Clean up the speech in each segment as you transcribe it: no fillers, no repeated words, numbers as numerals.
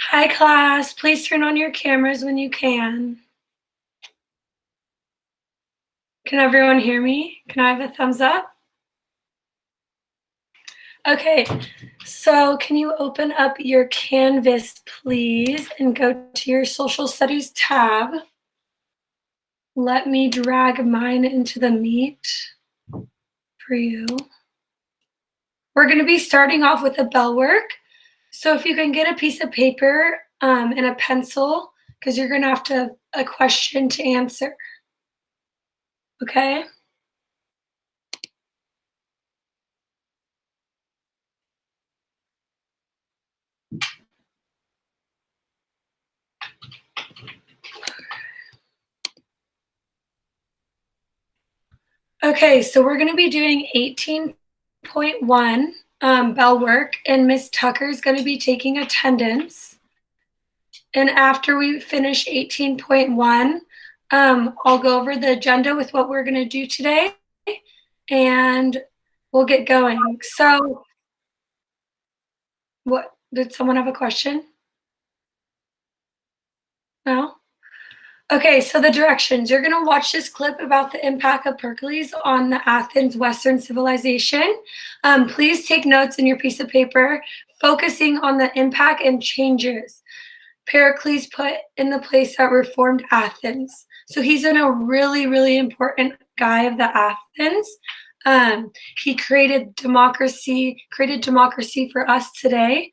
Hi, class. Please turn on your cameras when you can. Can everyone hear me? Can I have a thumbs up? Okay, so can you open up your Canvas, please, and go to your Social Studies tab? Let me drag mine into the Meet for you. We're going to be starting off with a bell work. So if you can get a piece of paper and a pencil, because you're going to have a question to answer. Okay? Okay, so we're going to be doing 18.1 bell work, and Miss Tucker is going to be taking attendance. And after we finish 18.1, I'll go over the agenda with what we're going to do today, and we'll get going. So, what did someone have a question? No? Okay, so the directions. You're going to watch this clip about the impact of Pericles on the Athens Western civilization. Please take notes in your piece of paper, focusing on the impact and changes Pericles put in the place that reformed Athens. So he's in a really, really important guy of the Athens. He created democracy for us today.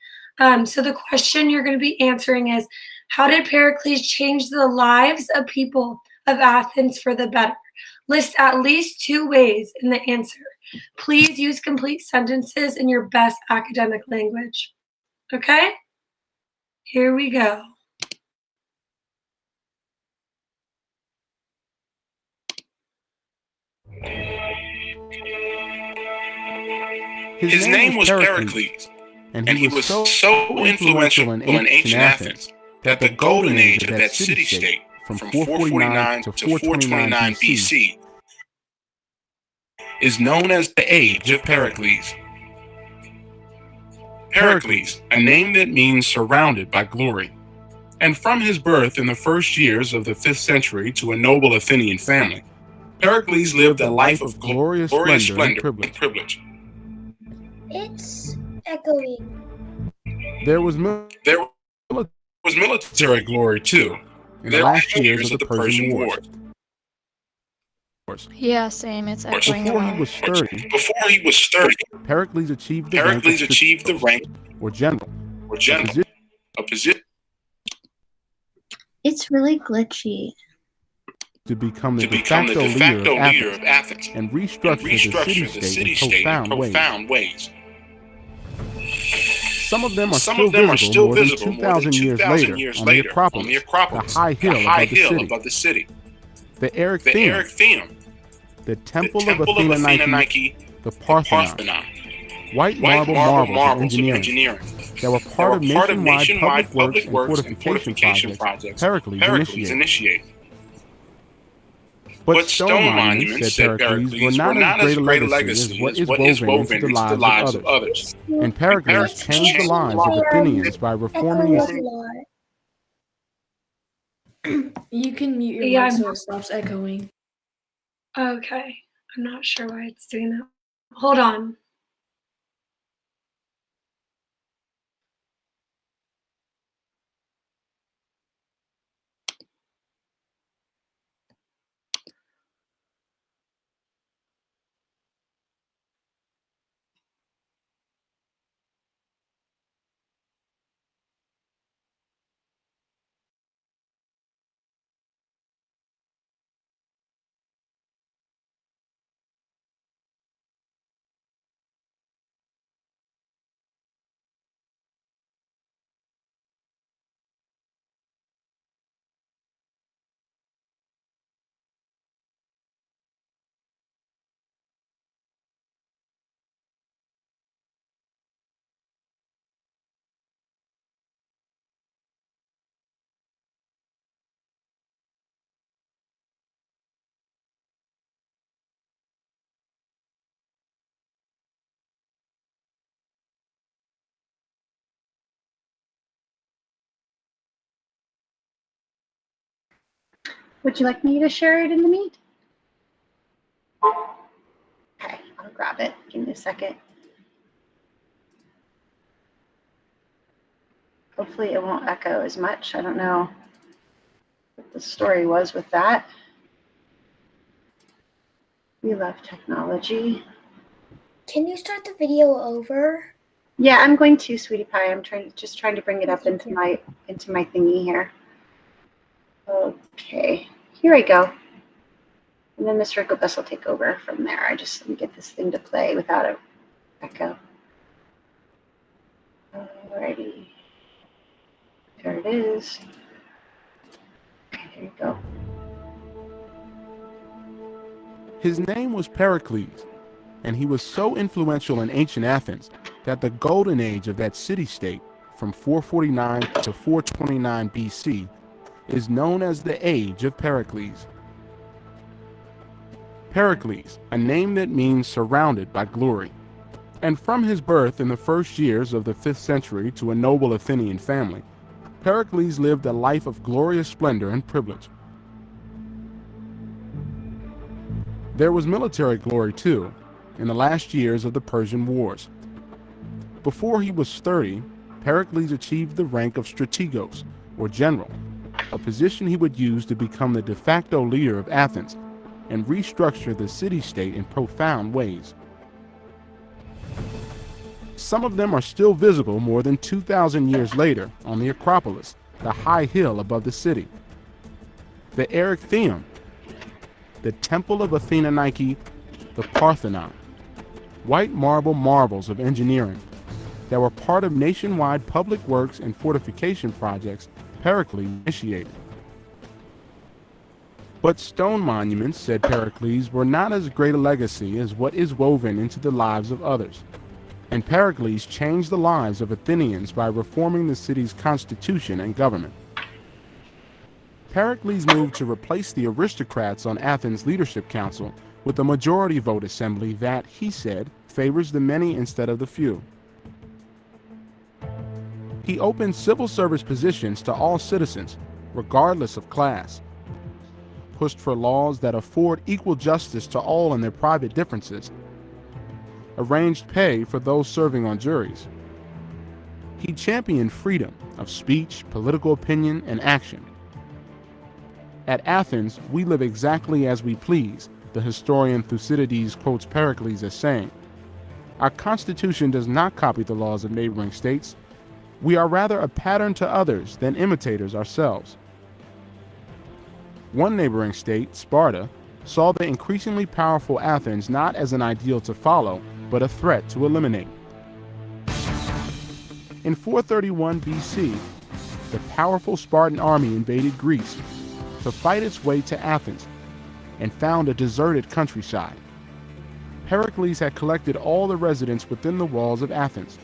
So the question you're going to be answering is, how did Pericles change the lives of people of Athens for the better? List at least 2 ways in the answer. Please use complete sentences in your best academic language. Okay? Here we go. His name was Pericles, and he was so influential in ancient Athens that the golden age of that city-state, from 449 to 429 BC, is known as the Age of Pericles. Pericles, a name that means surrounded by glory. And from his birth in the first years of the 5th century to a noble Athenian family, Pericles lived a life of glorious splendor and privilege. It's echoing. There was military glory too, in the last years of the Persian Wars. Yeah, same. It's echoing. Before he was sturdy, Pericles achieved the rank or general, a position It's really glitchy. to become the de facto leader of Athens and restructure the city-state in profound ways. Some of them are still visible more than 2,000 years later on the Acropolis, the high hill above the city. The Erechtheum, the Temple of Athena Nike, the Parthenon, white marble marvels of engineering that were part of nationwide public works and fortification projects Pericles initiated. But stone monuments, said Pericles, were not as great a legacy as what is woven into the lives of others. And Pericles changed the lives of Athenians by reforming the You can mute your mic so it stops echoing. Okay, I'm not sure why it's doing that. Hold on. Would you like me to share it in the meet? Okay, I'll grab it. Give me a second. Hopefully it won't echo as much. I don't know what the story was with that. We love technology. Can you start the video over? Yeah, I'm going to, sweetie pie. I'm just trying to bring it up into my thingy here. Okay, here I go. And then Mr. Gobus will take over from there. Let me get this thing to play without an echo. Alrighty. There it is. Okay, there you go. His name was Pericles, and he was so influential in ancient Athens that the golden age of that city-state, from 449 to 429 BC, is known as the Age of Pericles. Pericles, a name that means surrounded by glory. And from his birth in the first years of the 5th century to a noble Athenian family, Pericles lived a life of glorious splendor and privilege. There was military glory, too, in the last years of the Persian Wars. Before he was 30, Pericles achieved the rank of strategos, or general, a position he would use to become the de facto leader of Athens and restructure the city-state in profound ways. Some of them are still visible more than 2,000 years later on the Acropolis, the high hill above the city. The Erechtheum, the Temple of Athena Nike, the Parthenon, white marble marvels of engineering that were part of nationwide public works and fortification projects Pericles initiated. But stone monuments, said Pericles, were not as great a legacy as what is woven into the lives of others. And Pericles changed the lives of Athenians by reforming the city's constitution and government. Pericles moved to replace the aristocrats on Athens' leadership council with a majority vote assembly that, he said, favors the many instead of the few. He opened civil service positions to all citizens, regardless of class, pushed for laws that afford equal justice to all in their private differences, arranged pay for those serving on juries. He championed freedom of speech, political opinion, and action. At Athens, we live exactly as we please, the historian Thucydides quotes Pericles as saying. Our constitution does not copy the laws of neighboring states. We are rather a pattern to others than imitators ourselves. One neighboring state, Sparta, saw the increasingly powerful Athens not as an ideal to follow, but a threat to eliminate. In 431 BC, the powerful Spartan army invaded Greece to fight its way to Athens and found a deserted countryside. Pericles had collected all the residents within the walls of Athens.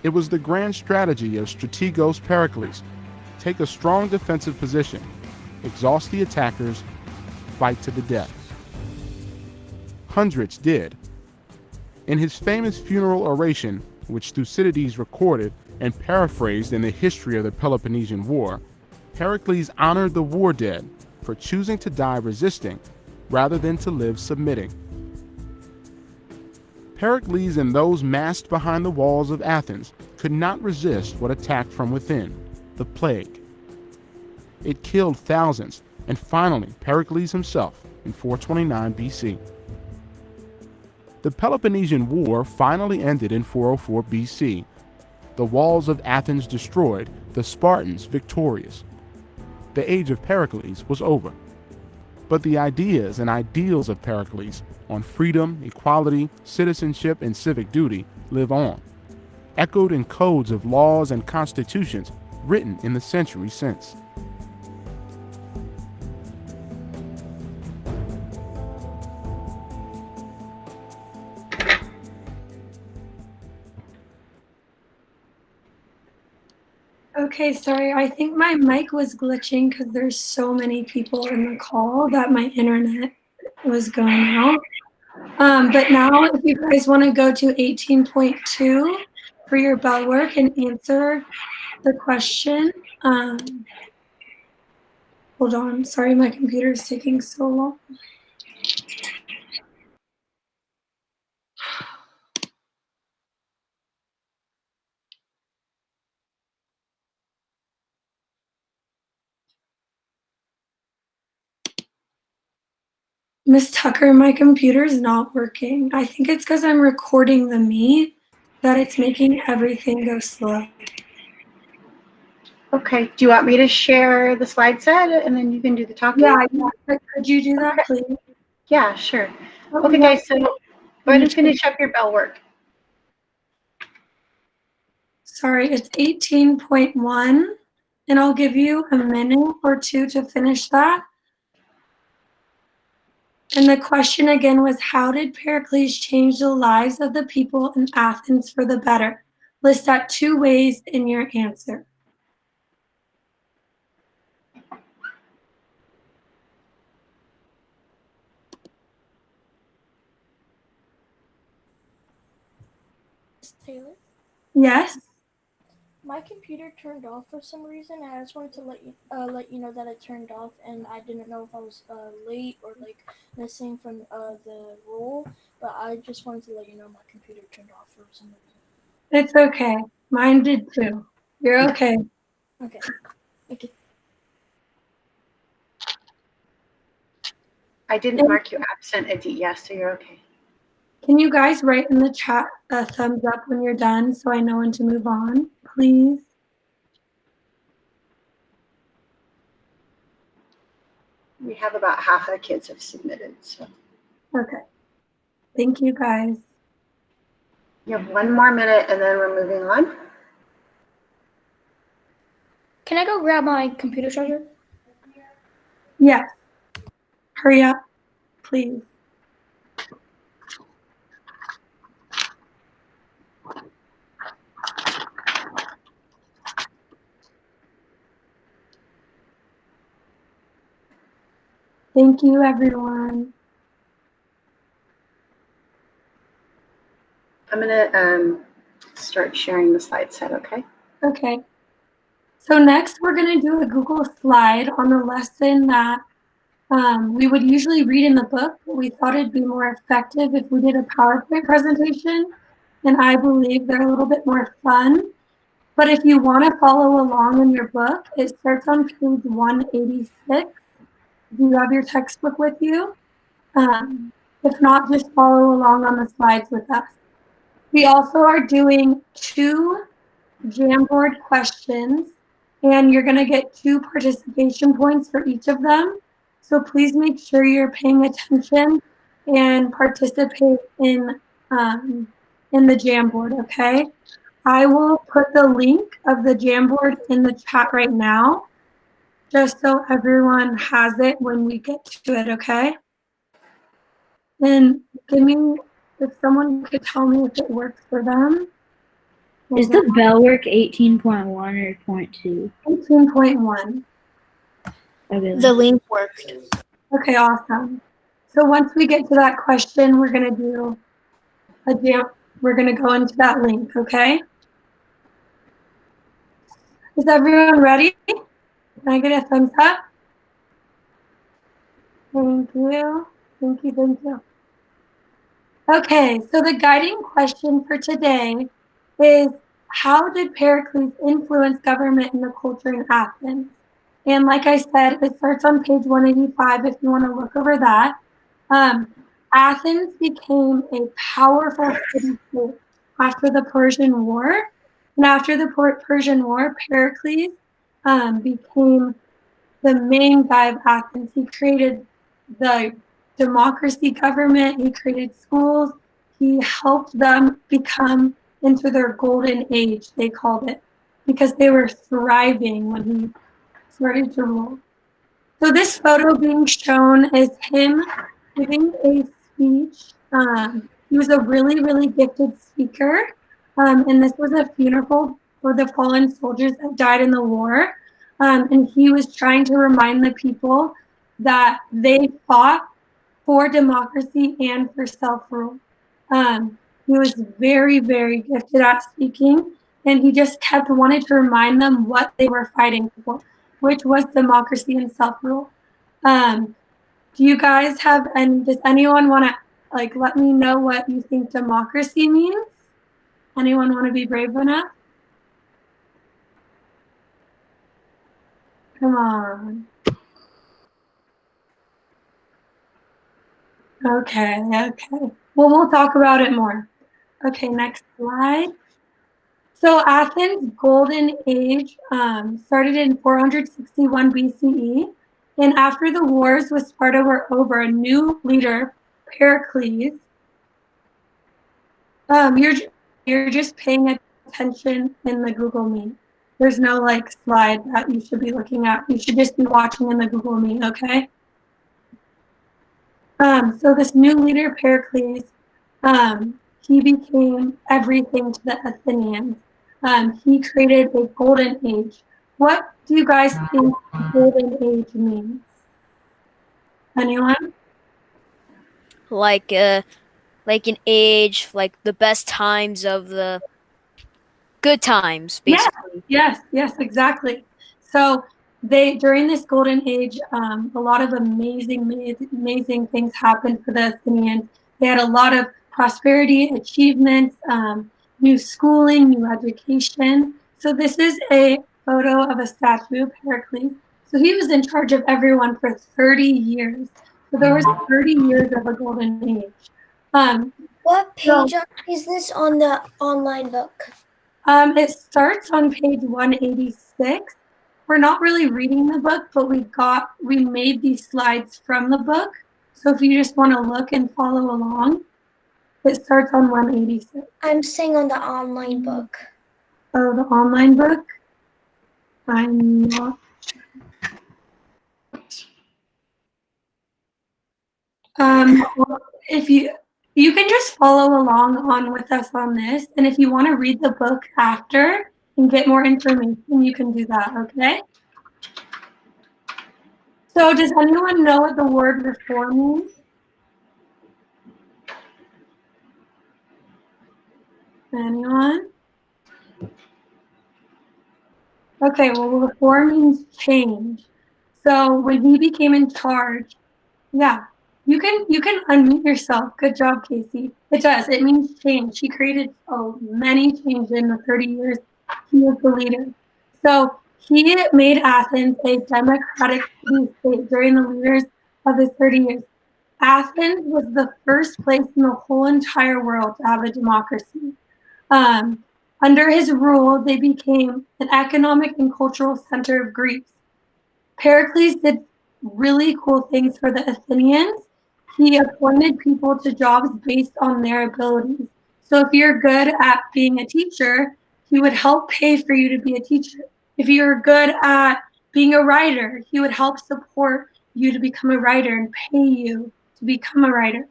It was the grand strategy of Strategos Pericles: take a strong defensive position, exhaust the attackers, fight to the death. Hundreds did. In his famous funeral oration, which Thucydides recorded and paraphrased in the history of the Peloponnesian War, Pericles honored the war dead for choosing to die resisting rather than to live submitting. Pericles and those massed behind the walls of Athens could not resist what attacked from within, the plague. It killed thousands, and finally Pericles himself in 429 BC. The Peloponnesian War finally ended in 404 BC. The walls of Athens destroyed, the Spartans victorious. The age of Pericles was over. But the ideas and ideals of Pericles on freedom, equality, citizenship, and civic duty live on, echoed in codes of laws and constitutions written in the centuries since. Okay, sorry, I think my mic was glitching because there's so many people in the call that my internet was going out. But now if you guys want to go to 18.2 for your bell work and answer the question. Hold on. Sorry, my computer is taking so long. Miss Tucker, my computer's not working. I think it's because I'm recording the meet that it's making everything go slow. Okay, do you want me to share the slide set and then you can do the talking? Yeah, could you do that, please? Yeah, sure. Okay, guys, so go ahead and finish up your bell work. Sorry, it's 18.1, and I'll give you a minute or two to finish that. And the question again was, how did Pericles change the lives of the people in Athens for the better? List that 2 ways in your answer. Taylor? Yes? My computer turned off for some reason, and I just wanted to let you know that it turned off, and I didn't know if I was late or like missing from the rule, but I just wanted to let you know my computer turned off for some reason. It's okay. Mine did too. You're okay. Okay. Okay. I didn't mark you absent, Aditya, so you're okay. Can you guys write in the chat a thumbs up when you're done so I know when to move on, please? We have about half the kids have submitted, so. Okay. Thank you, guys. You have 1 more minute and then we're moving on. Can I go grab my computer charger? Yes. Hurry up, please. Thank you, everyone. I'm gonna start sharing the slide set, okay? Okay. So next we're gonna do a Google slide on the lesson that we would usually read in the book, but we thought it'd be more effective if we did a PowerPoint presentation. And I believe they're a little bit more fun. But if you want to follow along in your book, it starts on page 186. If you have your textbook with you. If not, just follow along on the slides with us. We also are doing 2 Jamboard questions, and you're going to get 2 participation points for each of them. So please make sure you're paying attention and participate in the Jamboard, okay? I will put the link of the Jamboard in the chat right now, just so everyone has it when we get to it, okay? And give me, if someone could tell me if it works for them. Is the bell work 18.1 or 0.2? 18.1. Okay. The link worked. Okay, awesome. So once we get to that question, we're gonna do we're gonna go into that link, okay? Is everyone ready? Can I get a thumbs up? Thank you. Thank you, thank you. Okay, so the guiding question for today is, how did Pericles influence government and the culture in Athens? And like I said, it starts on page 185 if you want to look over that. Athens became a powerful city-state after the Persian War. And after the Persian War, Pericles became the main guy of Athens. He created the democracy government, he created schools, he helped them become into their golden age, they called it, because they were thriving when he started to rule. So this photo being shown is him giving a speech. He was a really, really gifted speaker, and this was a funeral for the fallen soldiers that died in the war. And he was trying to remind the people that they fought for democracy and for self-rule. He was very, very gifted at speaking, and he just kept wanting to remind them what they were fighting for. which was democracy and self-rule. Do you guys have, and does anyone want to let me know what you think democracy means? Anyone want to be brave enough? Come on. Okay. Well, we'll talk about it more. Okay, next slide. So Athens' golden age started in 461 BCE, and after the wars with Sparta were over, a new leader, Pericles. You're just paying attention in the Google Meet. There's no slide that you should be looking at. You should just be watching in the Google Meet, okay? So this new leader, Pericles, he became everything to the Athenians. He created a golden age. What do you guys think golden age means? Anyone? Like an age, like the best times of the good times, basically. Yes, exactly. So during this golden age, a lot of amazing things happened for the Athenians. They had a lot of prosperity, achievements, new schooling, new education. So this is a photo of a statue of Pericles. So he was in charge of everyone for 30 years. So there was 30 years of a golden age. What page is this on the online book? It starts on page 186. We're not really reading the book, but we made these slides from the book. So if you just want to look and follow along, it starts on 186. I'm saying on the online book. Oh, the online book? I'm not. If you can just follow along on with us on this, and if you want to read the book after and get more information, you can do that, okay? So does anyone know what the word reform means? Anyone? Okay, well, reform means change. So when he became in charge, yeah, you can unmute yourself. Good job, Casey. It does. It means change. She created many changes in the 30 years he was the leader. So he made Athens a democratic city-state during the leaders of his 30 years. Athens was the first place in the whole entire world to have a democracy. Under his rule, they became an economic and cultural center of Greece. Pericles did really cool things for the Athenians. He appointed people to jobs based on their abilities. So if you're good at being a teacher, he would help pay for you to be a teacher. If you're good at being a writer, he would help support you to become a writer and pay you to become a writer.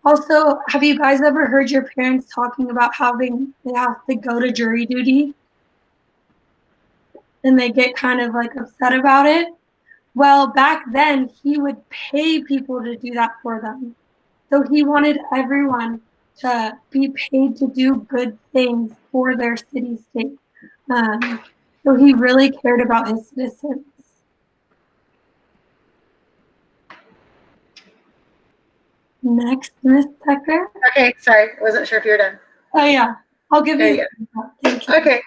Also, have you guys ever heard your parents talking about how they have to go to jury duty? And they get kind of upset about it? Well, back then, he would pay people to do that for them. So he wanted everyone to be paid to do good things for their city-state. So he really cared about his citizens. Next, Ms. Tucker. Okay, sorry. I wasn't sure if you were done. Oh, yeah. I'll give There you. Thank you. Okay.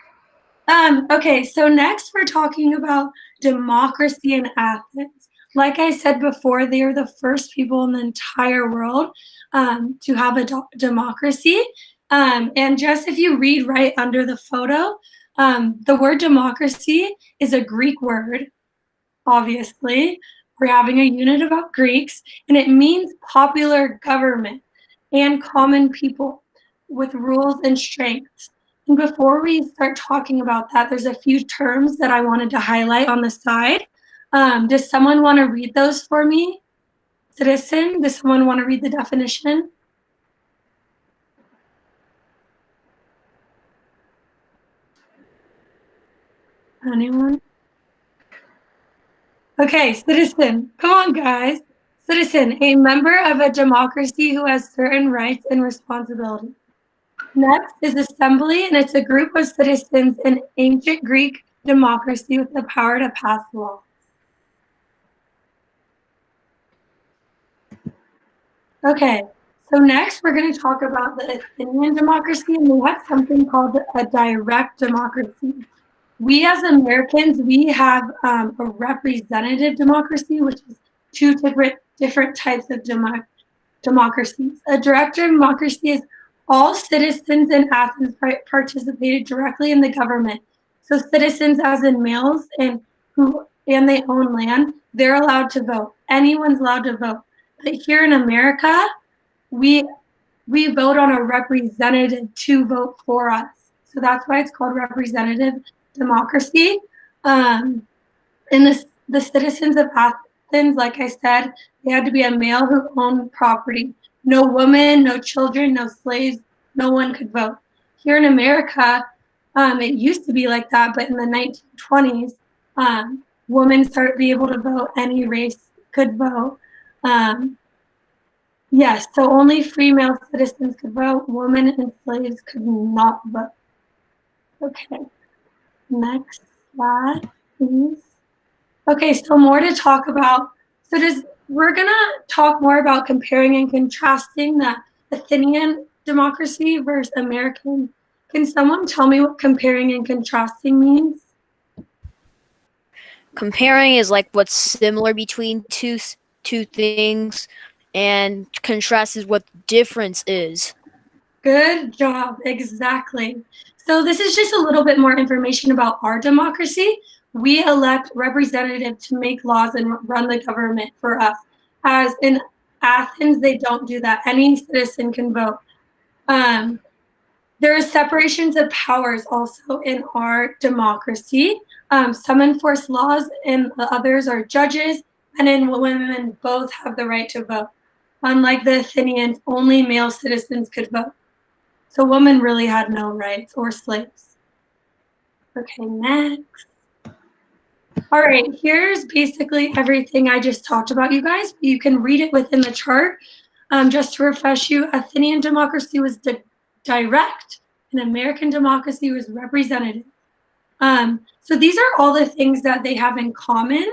Okay, so next we're talking about democracy in Athens. Like I said before, they are the first people in the entire world to have a democracy. And just if you read right under the photo, the word democracy is a Greek word, obviously. We're having a unit about Greeks, and it means popular government and common people with rules and strengths. And before we start talking about that, there's a few terms that I wanted to highlight on the side. Does someone want to read those for me? Citizen, does someone want to read the definition? Anyone? Okay, citizen. Come on, guys. Citizen, a member of a democracy who has certain rights and responsibilities. Next is assembly, and it's a group of citizens in ancient Greek democracy with the power to pass laws. Okay, so next we're going to talk about the Athenian democracy, and we have something called a direct democracy. We as Americans, we have a representative democracy, which is two different types of democracies. A direct democracy is all citizens in Athens participated directly in the government. So citizens, as in males, and they own land, they're allowed to vote. Anyone's allowed to vote. But here in America, we vote on a representative to vote for us. So that's why it's called representative democracy. And the citizens of Athens, like I said, they had to be a male who owned property. No woman, no children, no slaves, no one could vote. Here in America, it used to be like that, but in the 1920s, women started to be able to vote. Any race could vote. Yes, so only free male citizens could vote. Women and slaves could not vote. Okay, next slide, please. Okay, so more to talk about. We're gonna talk more about comparing and contrasting the Athenian democracy versus American. Can someone tell me what comparing and contrasting means? Comparing is like what's similar between two things, and contrast is what the difference is. Good job, exactly. So this is just a little bit more information about our democracy. We elect representatives to make laws and run the government for us. As in Athens, they don't do that. Any citizen can vote. There are separations of powers also in our democracy. Some enforce laws and the others are judges, men and women both have the right to vote. Unlike the Athenians, only male citizens could vote. So women really had no rights or slaves. Okay, next. All right, here's basically everything I just talked about, you guys. You can read it within the chart. Just to refresh you, Athenian democracy was direct, and American democracy was representative. So these are all the things that they have in common.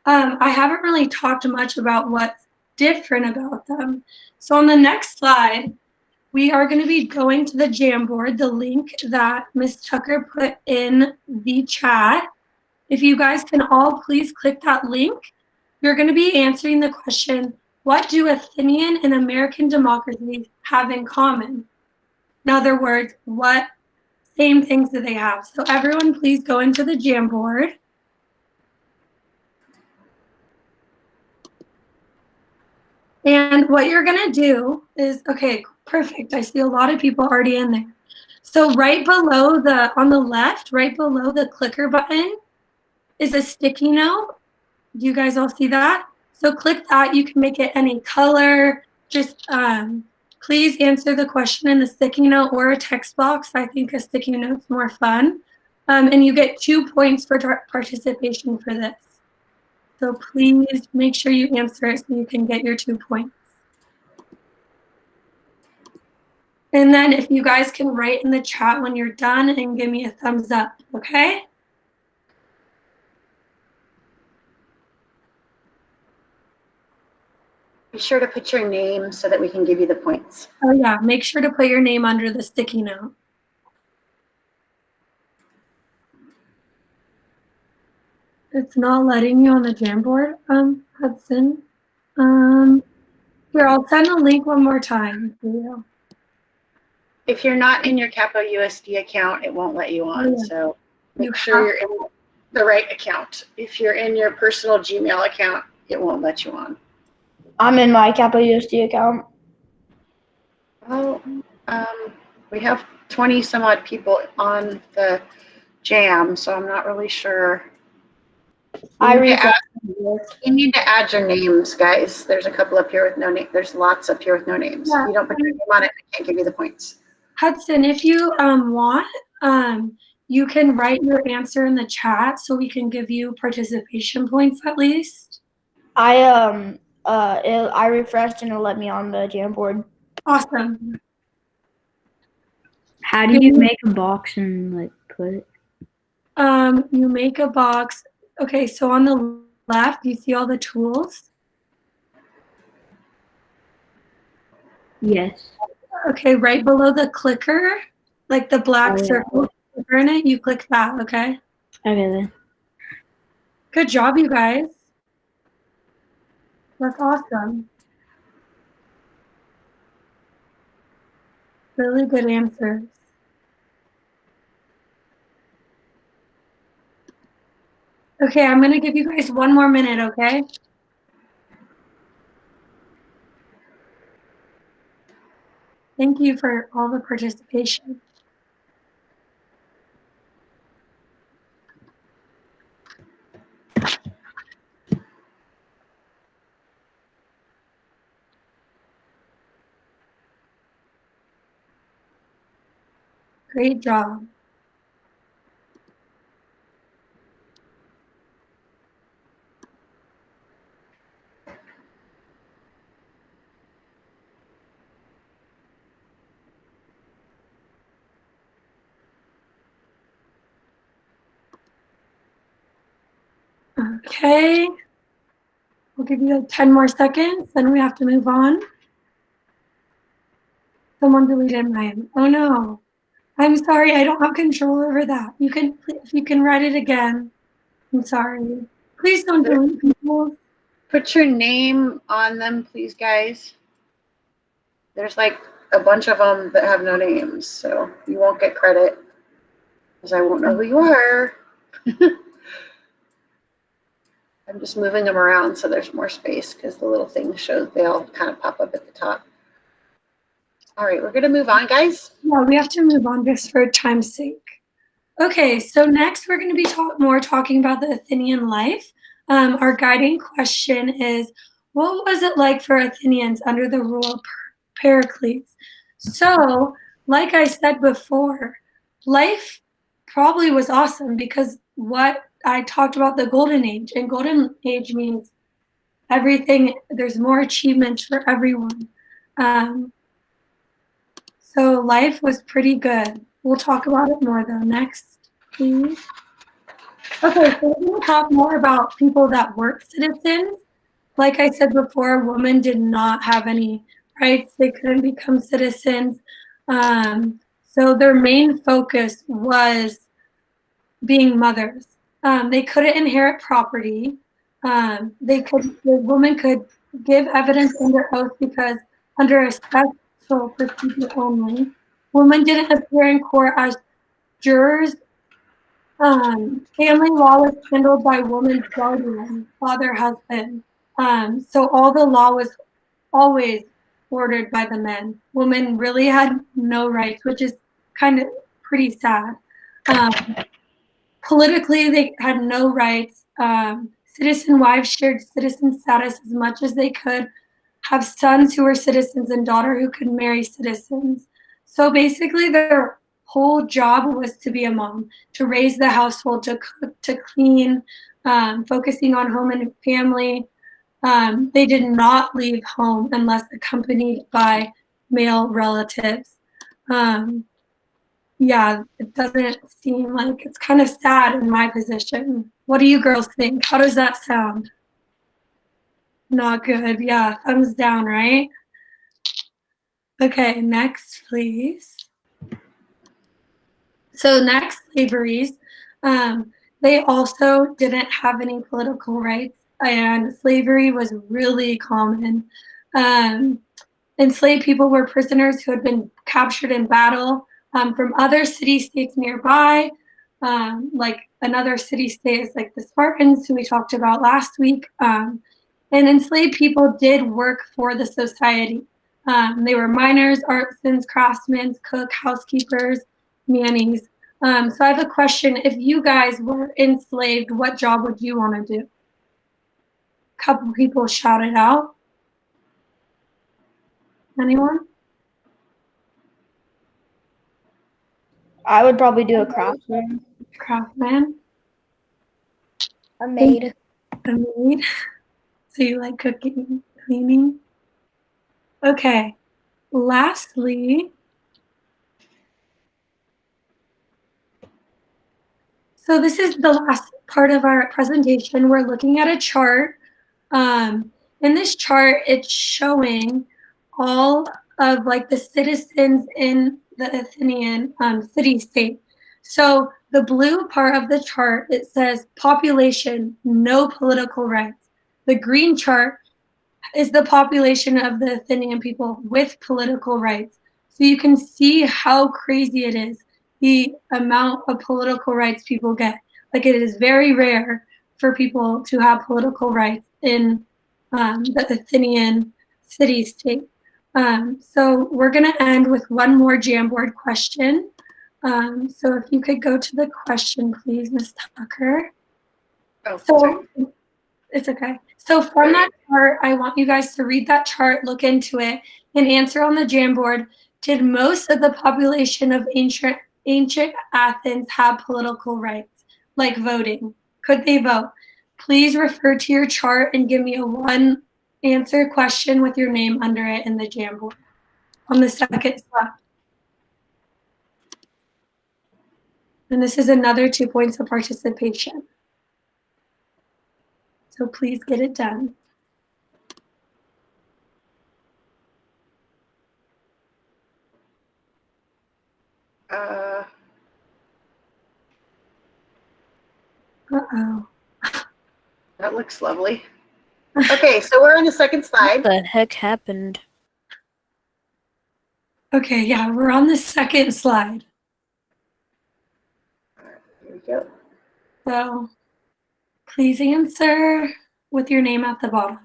I haven't really talked much about what's different about them. So on the next slide, we are going to be going to the Jamboard, the link that Ms. Tucker put in the chat. If you guys can all please click that link, you're going to be answering the question, what do Athenian and American democracies have in common? In other words, what same things do they have? So everyone please go into the Jamboard. And what you're going to do is, okay, perfect. I see a lot of people already in there. So right below on the left, right below the clicker button is a sticky note. Do you guys all see that? So click that. You can make it any color. Just please answer the question in the sticky note or a text box. I think a sticky note's more fun. And you get 2 points for participation for this. So please make sure you answer it so you can get your 2 points. And then if you guys can write in the chat when you're done and give me a thumbs up, okay? Be sure to put your name so that we can give you the points. Oh yeah, make sure to put your name under the sticky note. It's not letting you on the Jamboard, Hudson. Here, I'll send a link one more time for you. If you're not in your Capo USD account, it won't let you on. Oh, yeah. So make sure you're in the right account. If you're in your personal Gmail account, it won't let you on. I'm in my Capo USD account. Well, we have 20 some odd people on the Jam, so I'm not really sure. You need to add your names, guys. There's a couple up here with no name. There's lots up here with no names. Yeah. If you don't put your name on it, I can't give you the points. Hudson, if you want, you can write your answer in the chat so we can give you participation points at least. I refreshed and it'll let me on the Jamboard. Awesome. How do you make a box and like put it? You make a box. Okay, so on the left, you see all the tools. Yes. Okay, right below the clicker, like the black Oh, yeah. circle in it, you click that, okay? Okay then. Good job, you guys. That's awesome. Really good answers. Okay, I'm gonna give you guys 1 more minute, okay? Thank you for all the participation. Great job. Okay. We'll give you 10 more seconds, then we have to move on. Someone deleted mine. Oh no. I'm sorry, I don't have control over that. If you can write it again. I'm sorry. Please don't delete people. Put your name on them, please, guys. There's like a bunch of them that have no names, so you won't get credit because I won't know who you are. I'm just moving them around so there's more space because the little thing shows they all kind of pop up at the top. All right, we're going to move on, guys. Yeah, we have to move on just for time's sake. Okay, so next we're going to be talking about the Athenian life. Our guiding question is, what was it like for Athenians under the rule of Pericles? So, like I said before, life probably was awesome because what I talked about the golden age, and golden age means everything, there's more achievements for everyone. So life was pretty good. We'll talk about it more though. Next, please. Okay, so we're going to talk more about people that weren't citizens. Like I said before, women did not have any rights. They couldn't become citizens. So their main focus was being mothers. They couldn't inherit property. The woman could give evidence under oath because under a special procedure only. Women didn't appear in court as jurors. Family law was handled by woman's guardian, father, husband. So all the law was always ordered by the men. Women really had no rights, which is kind of pretty sad. Politically, they had no rights. Citizen wives shared citizen status as much as they could, have sons who were citizens and daughter who could marry citizens. So basically their whole job was to be a mom, to raise the household, to cook, to clean, focusing on home and family. They did not leave home unless accompanied by male relatives. Yeah, it doesn't seem like, it's kind of sad in my position. What do you girls think? How does that sound? Not good. Yeah, thumbs down, right? Okay, next, please. So next, slaveries. They also didn't have any political rights, and slavery was really common. Enslaved people were prisoners who had been captured in battle from other city-states nearby. Like another city-state is like the Spartans, who we talked about last week. And enslaved people did work for the society. They were miners, artisans, craftsmen, cook, housekeepers, nannies. So I have a question. If you guys were enslaved, what job would you want to do? A couple people shouted out. Anyone? I would probably do a craftsman. Craftsman? A maid. A maid? So you like cooking, cleaning? Okay. Lastly, So this is the last part of our presentation. We're looking at a chart. In this chart, it's showing all of like the citizens in the Athenian city-state. So the blue part of the chart, it says population, no political rights. The green chart is the population of the Athenian people with political rights. So you can see how crazy it is, the amount of political rights people get. Like it is very rare for people to have political rights in the Athenian city-state. So we're gonna end with one more Jamboard question. So if you could go to the question, please, Ms. Tucker. Oh, So sorry. it's okay. So from that chart, I want you guys to read that chart, look into it, and answer on the Jamboard. Did most of the population of ancient Athens have political rights, like voting? Could they vote? Please refer to your chart and give me a one answer question with your name under it in the Jamboard on the second slide. And this is another 2 points of participation. So please get it done. Uh-oh. That looks lovely. Okay, so we're on the second slide. What the heck happened? Okay, yeah, we're on the second slide. Here we go. So please answer with your name at the bottom.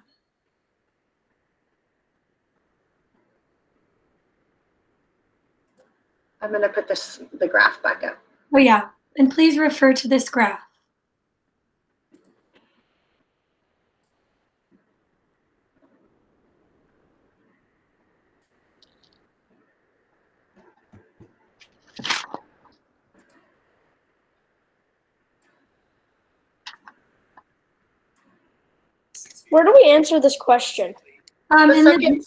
I'm going to put the graph back up. Oh yeah, and please refer to this graph. Where do we answer this question? The In second.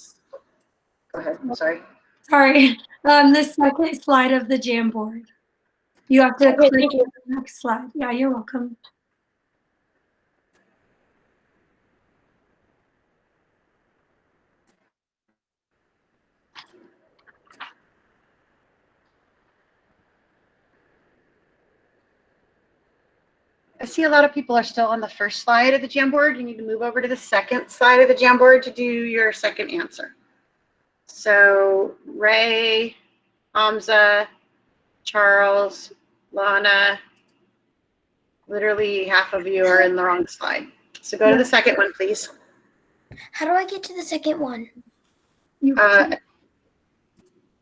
Go ahead. I'm sorry. Sorry, the second slide of the Jamboard. You have to click thank you. on the next slide. Yeah, you're welcome. I see a lot of people are still on the first slide of the Jamboard. You need to move over to the second slide of the Jamboard to do your second answer. So Ray, Hamza, Charles, Lana, literally half of you are in the wrong slide. So go to the second one, please. How do I get to the second one?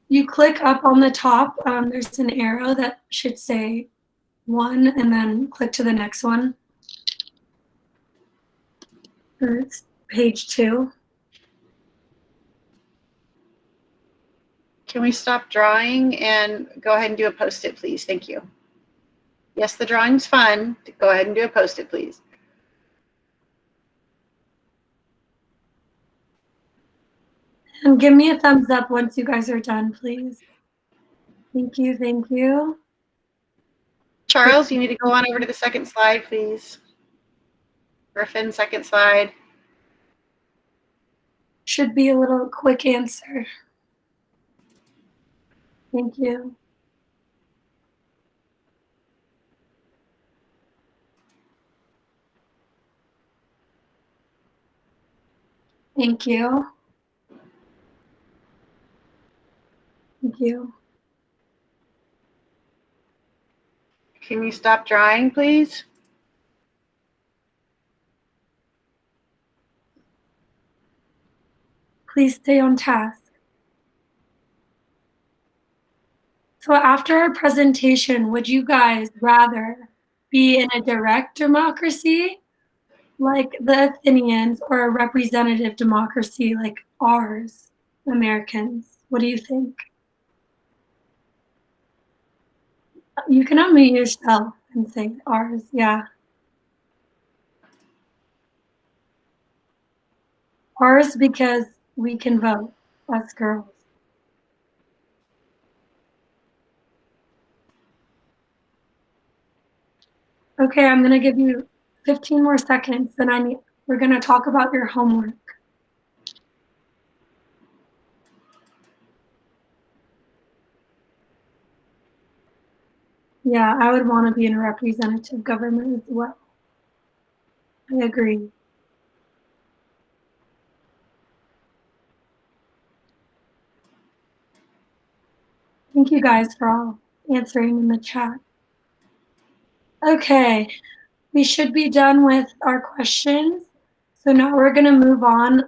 You click up on the top. There's an arrow that should say 1, and then click to the next one. And it's page 2. Can we stop drawing and go ahead and do a Post-it, please? Thank you. Yes, the drawing's fun. Go ahead and do a Post-it, please. And give me a thumbs up once you guys are done, please. Thank you, thank you. Charles, you need to go on over to the second slide, please. Griffin, second slide. Should be a little quick answer. Thank you. Thank you. Thank you. Can you stop drawing, please? Please stay on task. So after our presentation, would you guys rather be in a direct democracy like the Athenians or a representative democracy like ours, Americans? What do you think? You can unmute yourself and say ours, yeah. Ours because we can vote, us girls. Okay, I'm gonna give you 15 more seconds, then we're gonna talk about your homework. Yeah, I would want to be in a representative government as well. I agree. Thank you guys for all answering in the chat. Okay, we should be done with our questions. So now we're gonna move on.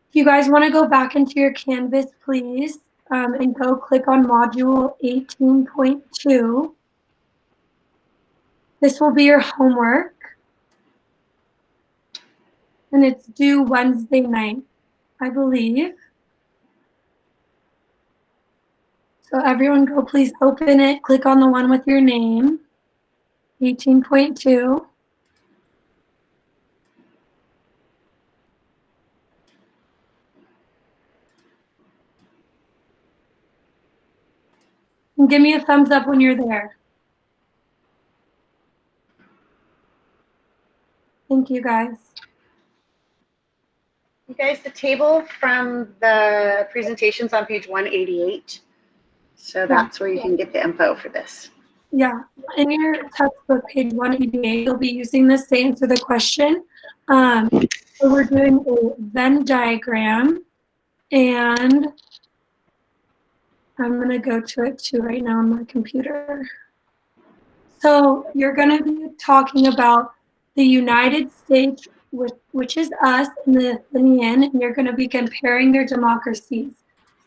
If you guys wanna go back into your Canvas, please, and go click on module 18.2. This will be your homework. And it's due Wednesday night, I believe. So everyone go please open it, click on the one with your name, 18.2. And give me a thumbs up when you're there. Thank you guys. You guys, the table from the presentation's on page 188. So that's where you can get the info for this. Yeah, in your textbook, page 188, you'll be using this to answer the question. So we're doing a Venn diagram, and I'm gonna go to it too right now on my computer. So you're gonna be talking about the United States, which is us, and the Athenian, and you're gonna be comparing their democracies.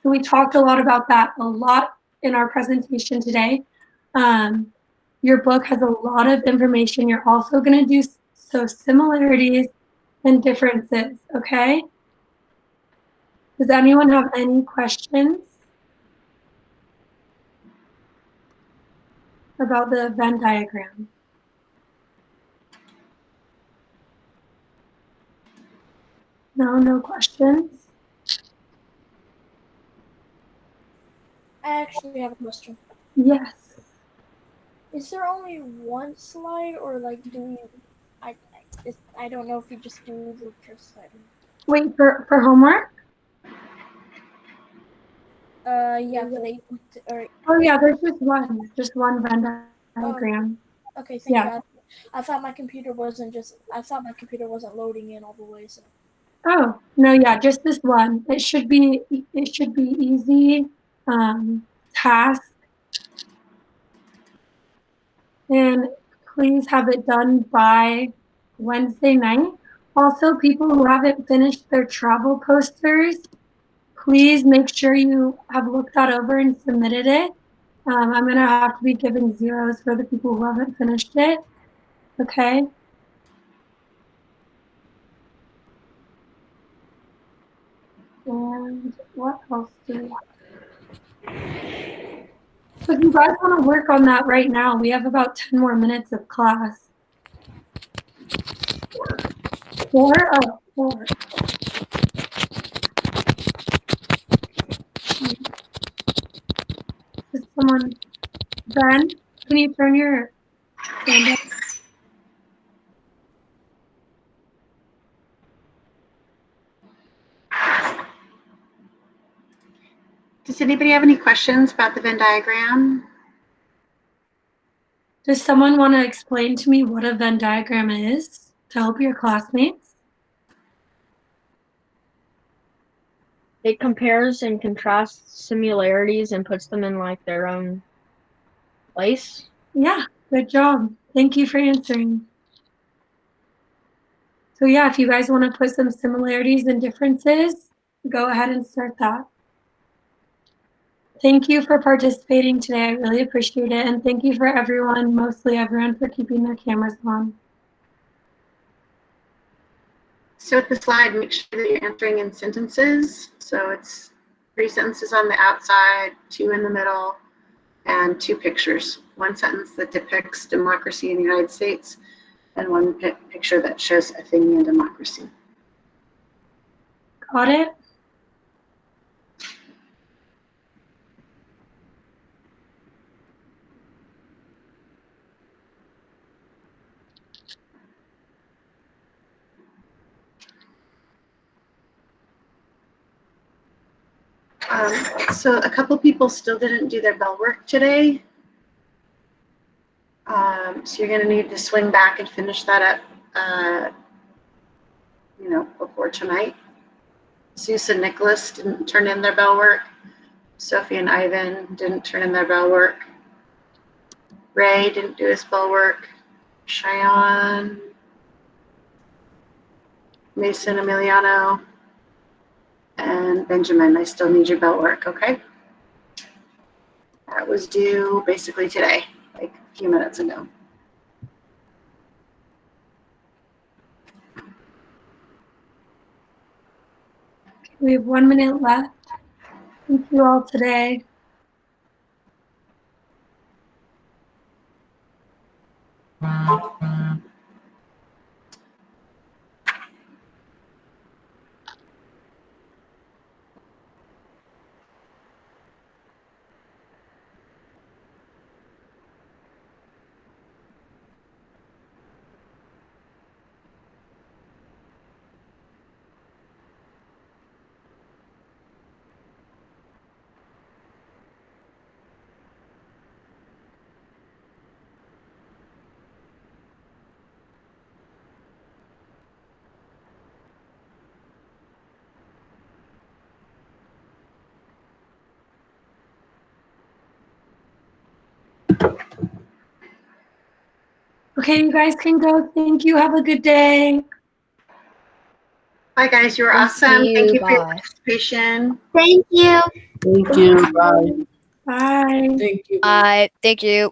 So we talked a lot about that a lot in our presentation today. Your book has a lot of information. You're also gonna do similarities and differences, okay? Does anyone have any questions about the Venn diagram? No questions? I actually have a question. Yes. Is there only one slide, or like do we? I don't know if you just do the first slide. Wait, for homework? Yeah, for the or Oh yeah, there's just one Venn diagram. okay, thank Yeah. you. I thought my computer wasn't loading in all the way. So. Oh no, yeah, just this one. It should be easy task, and please have it done by Wednesday night. Also, people who haven't finished their travel posters, please make sure you have looked that over and submitted it. I'm gonna have to be giving zeros for the people who haven't finished it. Okay. And what else do we have? So if you guys want to work on that right now, we have about 10 more minutes of class. 4? Oh, 4. Does someone, Ben, can you turn your hand up? Does anybody have any questions about the Venn diagram? Does someone want to explain to me what a Venn diagram is to help your classmates? It compares and contrasts similarities and puts them in like their own place. Yeah, good job. Thank you for answering. So yeah, if you guys want to put some similarities and differences, go ahead and start that. Thank you for participating today. I really appreciate it. And thank you for everyone, mostly everyone, for keeping their cameras on. So with the slide, make sure that you're answering in sentences. So it's 3 sentences on the outside, 2 in the middle, and 2 pictures. 1 sentence that depicts democracy in the United States, and 1 picture that shows Athenian democracy. Got it? So a couple people still didn't do their bell work today. So you're gonna need to swing back and finish that up, before tonight. Zeus and Nicholas didn't turn in their bell work. Sophie and Ivan didn't turn in their bell work. Ray didn't do his bell work. Cheyenne, Mason, Emiliano, and Benjamin, I still need your bell work, okay? That was due basically today, like a few minutes ago. We have 1 minute left. Thank you all today. Okay, you guys can go. Thank you. Have a good day. Bye, guys. You were Thank awesome. you. Thank you for your Bye. participation. Thank you. Thank you. Bye. Bye. Thank you. Thank you.